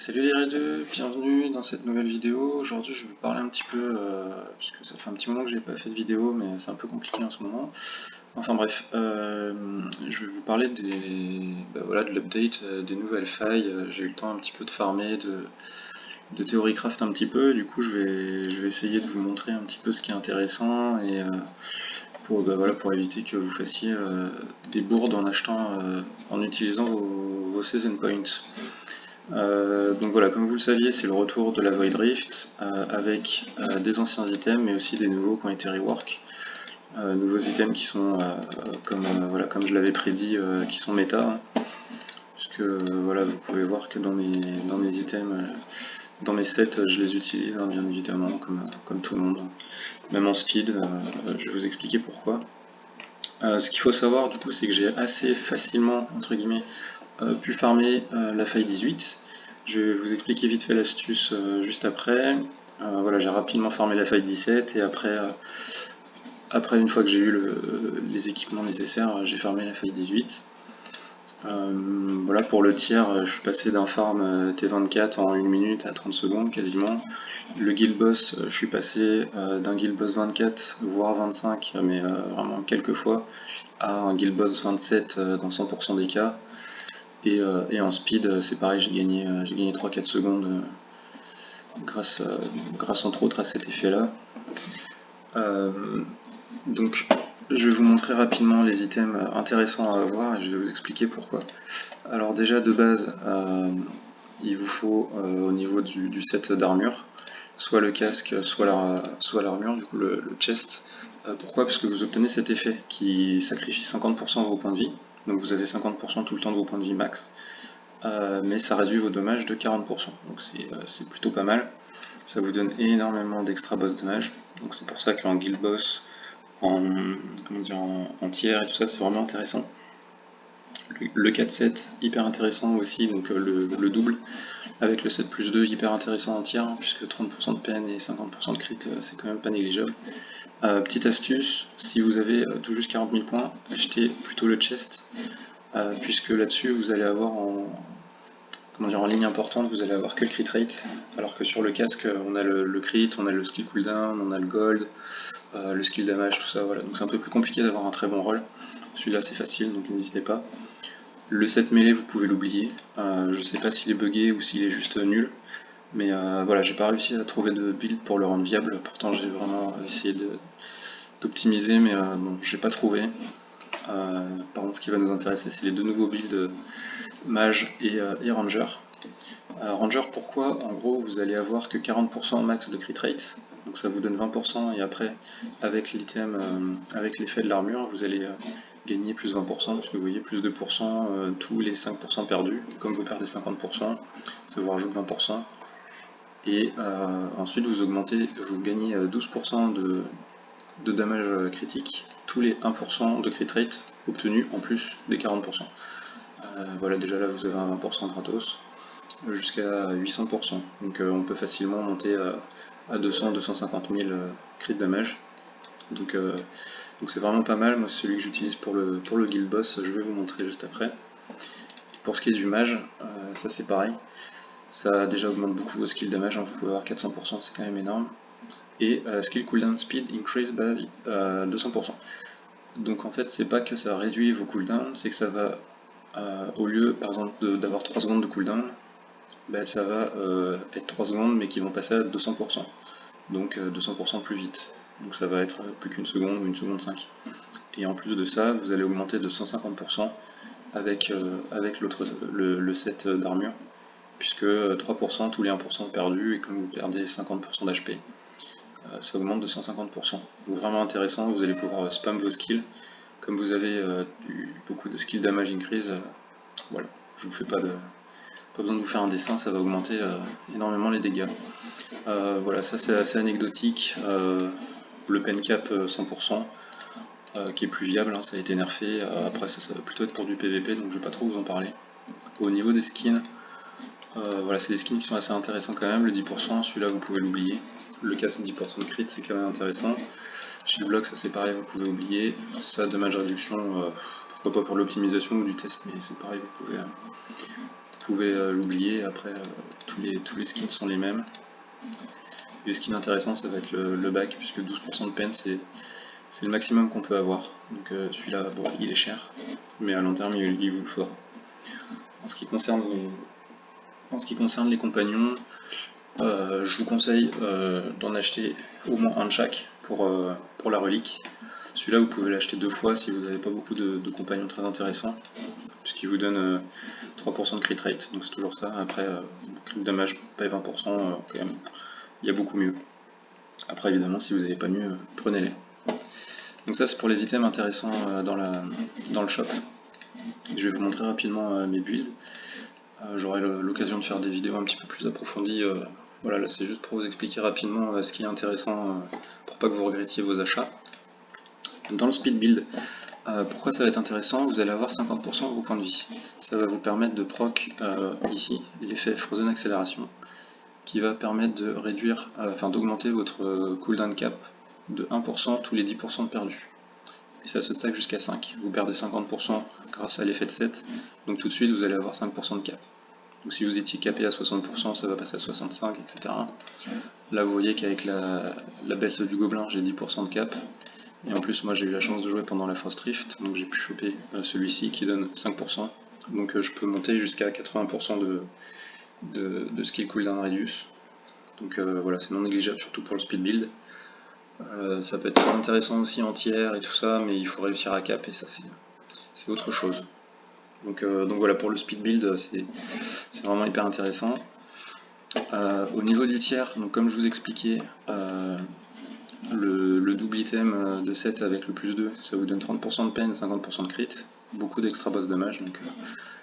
Salut les R2, bienvenue dans cette nouvelle vidéo. Aujourd'hui je vais vous parler un petit peu, puisque ça fait un petit moment que j'ai pas fait de vidéo, mais c'est un peu compliqué en ce moment. Enfin bref, je vais vous parler voilà, de l'update des nouvelles failles. J'ai eu le temps un petit peu de farmer, de theorycraft un petit peu, du coup je vais essayer de vous montrer un petit peu ce qui est intéressant et voilà, pour éviter que vous fassiez des bourdes en achetant, en utilisant vos season points. Donc voilà, comme vous le saviez, c'est le retour de la Void Rift avec des anciens items mais aussi des nouveaux qui ont été rework. Nouveaux items qui sont, voilà, comme je l'avais prédit, qui sont méta. Hein, puisque voilà, vous pouvez voir que dans mes items, dans mes sets, je les utilise hein, bien évidemment, comme tout le monde. Même en speed, je vais vous expliquer pourquoi. Ce qu'il faut savoir du coup, c'est que j'ai assez facilement, entre guillemets, pu farmer la faille 18. Je vais vous expliquer vite fait l'astuce juste après. Voilà, j'ai rapidement farmé la faille 17 et après une fois que j'ai eu les équipements nécessaires, j'ai farmé la faille 18. Voilà, pour le tiers, je suis passé d'un farm T24 en 1 minute à 30 secondes quasiment. Le guild boss, je suis passé d'un guild boss 24 voire 25, mais vraiment quelques fois, à un guild boss 27 dans 100% des cas. Et en speed, c'est pareil, j'ai gagné 3-4 secondes grâce entre autres à cet effet-là. Donc je vais vous montrer rapidement les items intéressants à avoir et je vais vous expliquer pourquoi. Alors déjà de base, il vous faut au niveau du set d'armure, soit le casque, soit l'armure, du coup le chest. Pourquoi? Parce que vous obtenez cet effet qui sacrifie 50% de vos points de vie, donc vous avez 50% tout le temps de vos points de vie max. Mais ça réduit vos dommages de 40%, donc c'est plutôt pas mal. Ça vous donne énormément d'extra boss damage, donc c'est pour ça qu'en guild boss, en tiers et tout ça, c'est vraiment intéressant. Le 4-7, hyper intéressant aussi, donc le double, avec le 7+2, hyper intéressant en tiers, hein, puisque 30% de PN et 50% de crit, c'est quand même pas négligeable. Petite astuce, si vous avez tout juste 40 000 points, achetez plutôt le chest, puisque là-dessus vous allez avoir en ligne importante, vous allez avoir que le crit rate, alors que sur le casque, on a le crit, on a le skill cooldown, on a le gold, le skill damage, tout ça, voilà. Donc c'est un peu plus compliqué d'avoir un très bon rôle. Celui-là c'est facile, donc n'hésitez pas. Le set mêlé, vous pouvez l'oublier. Je sais pas s'il est buggé ou s'il est juste nul, mais voilà, j'ai pas réussi à trouver de build pour le rendre viable. Pourtant j'ai vraiment essayé d'optimiser, mais bon, j'ai pas trouvé. Par contre, ce qui va nous intéresser, c'est les deux nouveaux builds mage et ranger. Ranger, pourquoi? En gros, vous allez avoir que 40% max de crit rate, donc ça vous donne 20%, et après, avec l'item, avec l'effet de l'armure, vous allez gagner plus 20%, parce que vous voyez, plus 2%, tous les 5% perdus, comme vous perdez 50%, ça vous rajoute 20%, et ensuite vous gagnez 12% de damage critique, tous les 1% de crit rate obtenus en plus des 40%. Voilà, déjà là vous avez un 20% gratos, jusqu'à 800%. Donc on peut facilement monter à 200-250 000 crit damage. Donc c'est vraiment pas mal. Moi c'est celui que j'utilise pour le guild boss, je vais vous montrer juste après. Et pour ce qui est du mage, ça c'est pareil. Ça déjà augmente beaucoup vos skill damage, hein. Vous pouvez avoir 400%, c'est quand même énorme. Et skill cooldown speed increase by 200%. Donc en fait c'est pas que ça réduit vos cooldowns, c'est que ça va, au lieu par exemple d'avoir 3 secondes de cooldown, ben, ça va être 3 secondes mais qui vont passer à 200%, donc 200% plus vite. Donc ça va être plus qu'une seconde ou 1 seconde 5. Et en plus de ça, vous allez augmenter de 150% avec, le set d'armure, puisque 3% tous les 1% perdus, et comme vous perdez 50% d'HP, ça augmente de 150%. Donc vraiment intéressant, vous allez pouvoir spam vos skills. Comme vous avez beaucoup de skill damage increase, voilà, je vous fais pas besoin de vous faire un dessin, ça va augmenter énormément les dégâts. Voilà, ça c'est assez anecdotique. Le pen cap 100%, qui est plus viable, hein, ça a été nerfé. Après ça va plutôt être pour du PVP, donc je vais pas trop vous en parler. Au niveau des skins, voilà, c'est des skins qui sont assez intéressants quand même. Le 10%, celui-là vous pouvez l'oublier. Le casque 10% de crit, c'est quand même intéressant. Shield block, ça c'est pareil, vous pouvez oublier. Ça, dommage réduction, Enfin, pas pour l'optimisation ou du test, mais c'est pareil, vous pouvez l'oublier. Après, tous les skins sont les mêmes. Et le skin intéressant, ça va être le bac, puisque 12% de peine, c'est le maximum qu'on peut avoir. Donc celui-là, bon, il est cher, mais à long terme, il vous le faudra. En ce qui concerne les compagnons, je vous conseille d'en acheter au moins un de chaque pour la relique. Celui-là, vous pouvez l'acheter 2 fois si vous n'avez pas beaucoup de compagnons très intéressants, puisqu'il vous donne 3% de crit rate, donc c'est toujours ça. Après, crit damage, pas 20%, quand même, il y a beaucoup mieux. Après, évidemment, si vous n'avez pas mieux, prenez-les. Donc ça, c'est pour les items intéressants dans le shop. Je vais vous montrer rapidement mes builds. J'aurai l'occasion de faire des vidéos un petit peu plus approfondies. Voilà, là c'est juste pour vous expliquer rapidement ce qui est intéressant pour pas que vous regrettiez vos achats. Dans le speed build, pourquoi ça va être intéressant? Vous allez avoir 50% de vos points de vie. Ça va vous permettre de proc ici l'effet Frozen Accélération, qui va permettre de réduire, d'augmenter votre cooldown cap de 1% tous les 10% de perdus. Et ça se stack jusqu'à 5. Vous perdez 50% grâce à l'effet de 7, donc tout de suite vous allez avoir 5% de cap. Donc si vous étiez capé à 60%, ça va passer à 65, etc. Là vous voyez qu'avec la belt du gobelin, j'ai 10% de cap. Et en plus moi j'ai eu la chance de jouer pendant la Frost Rift, donc j'ai pu choper celui-ci qui donne 5%. Donc je peux monter jusqu'à 80% de skill cooldown radius. Donc voilà, c'est non négligeable, surtout pour le speed build. Ça peut être très intéressant aussi en tiers et tout ça, mais il faut réussir à cap et ça c'est autre chose. Donc voilà, pour le speed build, c'est vraiment hyper intéressant. Au niveau du tiers, donc comme je vous expliquais, le double item de 7 avec le plus 2, ça vous donne 30% de peine, 50% de crit, beaucoup d'extra boss damage, donc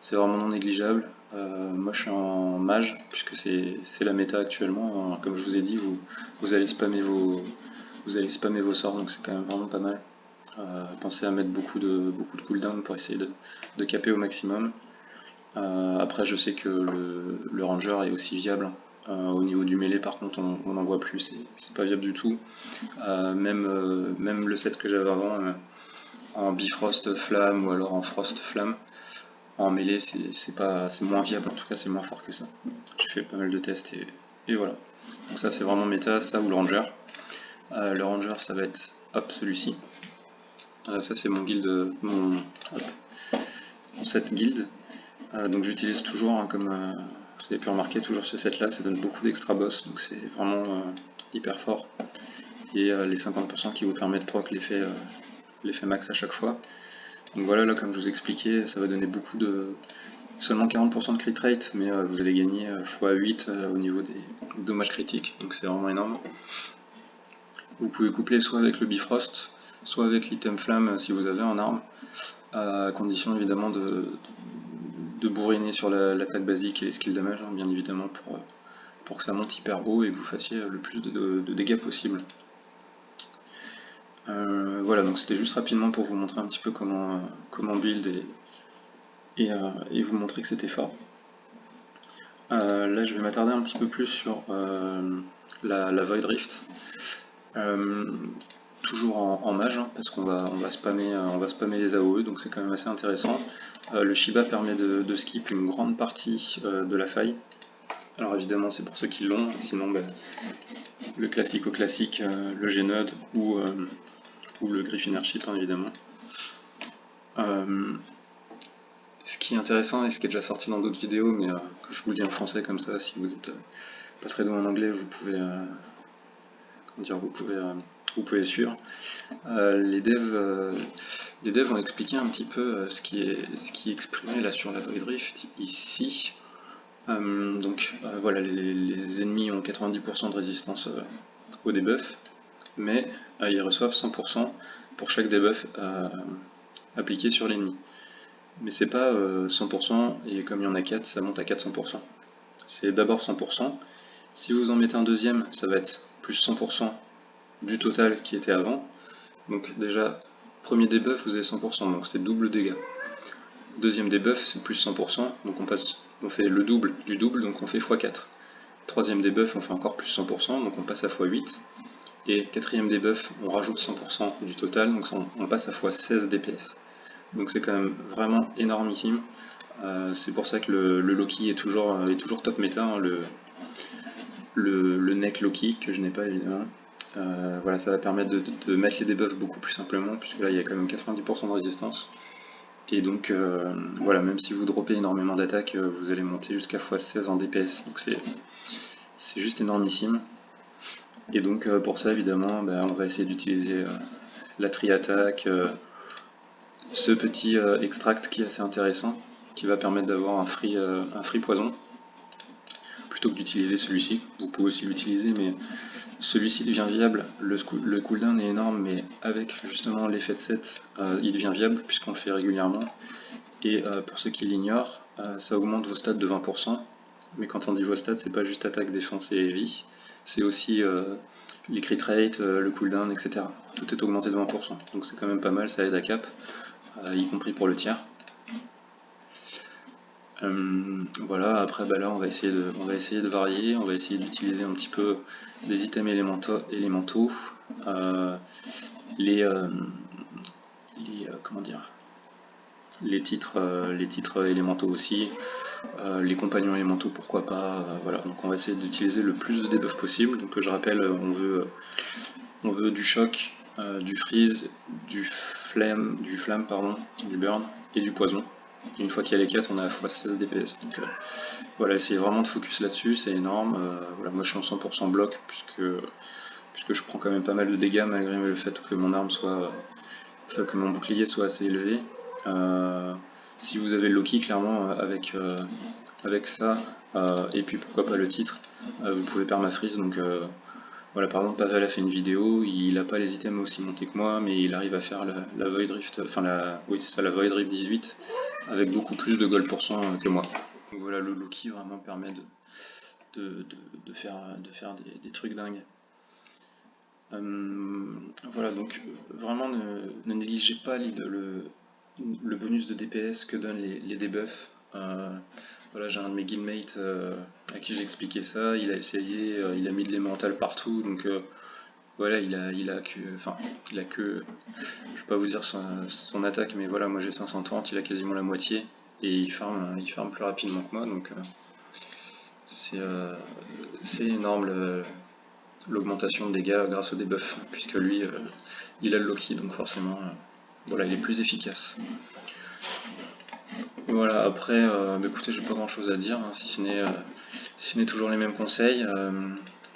c'est vraiment non négligeable. Moi je suis en mage, puisque c'est la méta actuellement. Comme je vous ai dit, vous allez spammer vos sorts, donc c'est quand même vraiment pas mal. Pensez à mettre beaucoup de cooldown pour essayer de caper au maximum. Après je sais que le ranger est aussi viable. Au niveau du mêlée par contre on n'en voit plus, c'est pas viable du tout. Même le set que j'avais avant, en bifrost flamme ou alors en frost flamme, en mêlée c'est moins viable, en tout cas c'est moins fort que ça. J'ai fait pas mal de tests et voilà. Donc ça c'est vraiment méta, ça ou le ranger. Le ranger ça va être celui-ci. Ça c'est mon guild, mon set guild. Donc j'utilise toujours, hein, comme vous avez pu remarquer, toujours ce set là, ça donne beaucoup d'extra boss, donc c'est vraiment hyper fort. Et les 50% qui vous permettent de proc l'effet max à chaque fois. Donc voilà, là comme je vous expliquais, ça va donner beaucoup seulement 40% de crit rate, mais vous allez gagner x8 au niveau des dommages critiques, donc c'est vraiment énorme. Vous pouvez coupler soit avec le Bifrost, soit avec l'item flamme si vous avez en arme, à condition évidemment de bourriner sur l'attaque basique et les skills damage, hein, bien évidemment, pour que ça monte hyper haut et que vous fassiez le plus de dégâts possible. Voilà, donc c'était juste rapidement pour vous montrer un petit peu comment build et vous montrer que c'était fort. Là je vais m'attarder un petit peu plus sur la Void Rift. Toujours en mage, hein, parce qu'on va spammer les AOE, donc c'est quand même assez intéressant. Le Shiba permet de skip une grande partie de la faille. Alors évidemment c'est pour ceux qui l'ont, sinon le classique, le Génode ou le Griffin Airship, hein, évidemment. Ce qui est intéressant et ce qui est déjà sorti dans d'autres vidéos, mais que je vous le dis en français comme ça, si vous êtes pas très doué en anglais, vous pouvez suivre. Les devs ont expliqué un petit peu ce qui est exprimé là sur la Void Rift ici. Voilà, les ennemis ont 90% de résistance au debuff, mais ils reçoivent 100% pour chaque debuff appliqué sur l'ennemi. Mais c'est pas 100%, et comme il y en a 4, ça monte à 400%. C'est d'abord 100%. Si vous en mettez un deuxième, ça va être plus 100% du total qui était avant. Donc déjà, premier debuff, vous avez 100%, donc c'est double dégâts. Deuxième debuff, c'est plus 100%, donc on fait le double du double, donc on fait x4. Troisième debuff, on fait encore plus 100%, donc on passe à x8. Et quatrième debuff, on rajoute 100% du total, donc on passe à x16 DPS. donc c'est quand même vraiment énormissime. C'est pour ça que le Loki est toujours top méta, hein, le neck Loki, que je n'ai pas évidemment. Voilà, ça va permettre de mettre les debuffs beaucoup plus simplement, puisque là il y a quand même 90% de résistance. Et donc voilà, même si vous droppez énormément d'attaques, vous allez monter jusqu'à x16 en DPS, donc c'est juste énormissime. Et donc pour ça évidemment, on va essayer d'utiliser la tri-attaque, ce petit extract qui est assez intéressant, qui va permettre d'avoir un free poison, plutôt que d'utiliser celui-ci. Vous pouvez aussi l'utiliser, mais celui-ci devient viable. Le cooldown est énorme, mais avec justement l'effet de set, il devient viable puisqu'on le fait régulièrement. Et pour ceux qui l'ignorent, ça augmente vos stats de 20%. Mais quand on dit vos stats, c'est pas juste attaque, défense et vie, c'est aussi les crit rate, le cooldown, etc. Tout est augmenté de 20%. Donc c'est quand même pas mal, ça aide à cap, y compris pour le tiers. Voilà, après là on va essayer de varier, on va essayer d'utiliser un petit peu des items élémentaux, comment dire, les titres élémentaux aussi, les compagnons élémentaux pourquoi pas, voilà, donc on va essayer d'utiliser le plus de debuffs possible. Donc je rappelle, on veut du choc, du freeze, du flamme, du burn et du poison. Et une fois qu'il y a les 4, on a x16 DPS. Donc voilà, essayez vraiment de focus là-dessus, c'est énorme. Voilà, moi je suis en 100% bloc puisque je prends quand même pas mal de dégâts malgré le fait que mon arme soit, que mon bouclier soit assez élevé. Si vous avez le Loki, clairement avec ça, et puis pourquoi pas le titre, vous pouvez permafreeze. Donc voilà, par exemple, Pavel a fait une vidéo, il n'a pas les items aussi montés que moi, mais il arrive à faire la Void Rift, enfin oui c'est ça, la Void Rift 18, avec beaucoup plus de gold % que moi. Donc voilà, le Loki vraiment permet de faire des trucs dingues. Voilà, donc vraiment ne négligez pas le bonus de DPS que donnent les debuffs. Voilà, j'ai un de mes guildmates à qui j'ai expliqué ça, il a essayé, il a mis de l'élémental partout, donc voilà, il a que, je vais pas vous dire son attaque, mais voilà, moi j'ai 530, il a quasiment la moitié, et il farm plus rapidement que moi, donc c'est énorme l'augmentation de dégâts grâce au debuff, puisque lui, il a le Loki, donc forcément, voilà, il est plus efficace. Voilà, après, écoutez, j'ai pas grand chose à dire, hein, si ce n'est toujours les mêmes conseils.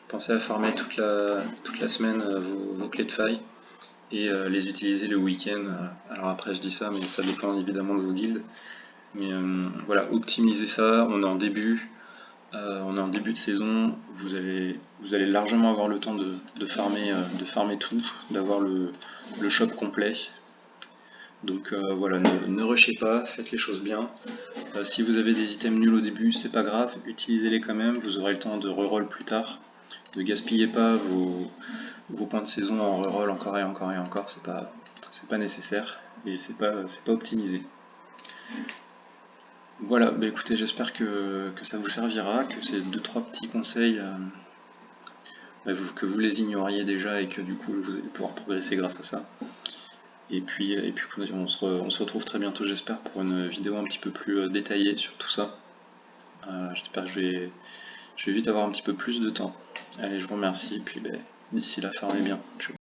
Pensez à farmer toute la semaine vos clés de faille et les utiliser le week-end. Alors après, je dis ça, mais ça dépend évidemment de vos guildes. Mais voilà, optimisez ça, on est en début. On est en début de saison, vous allez largement avoir le temps de farmer tout, d'avoir le shop complet. Donc voilà, ne rushez pas, faites les choses bien. Si vous avez des items nuls au début, c'est pas grave, utilisez-les quand même, vous aurez le temps de reroll plus tard. Ne gaspillez pas vos points de saison en reroll encore et encore et encore, c'est pas nécessaire et c'est pas optimisé. Voilà, écoutez, j'espère que ça vous servira, que ces 2-3 petits conseils, que vous les ignoriez déjà et que du coup vous allez pouvoir progresser grâce à ça. Et puis on se retrouve très bientôt, j'espère, pour une vidéo un petit peu plus détaillée sur tout ça. J'espère que je vais vite avoir un petit peu plus de temps. Allez, je vous remercie, et puis d'ici là, farmez bien. Ciao.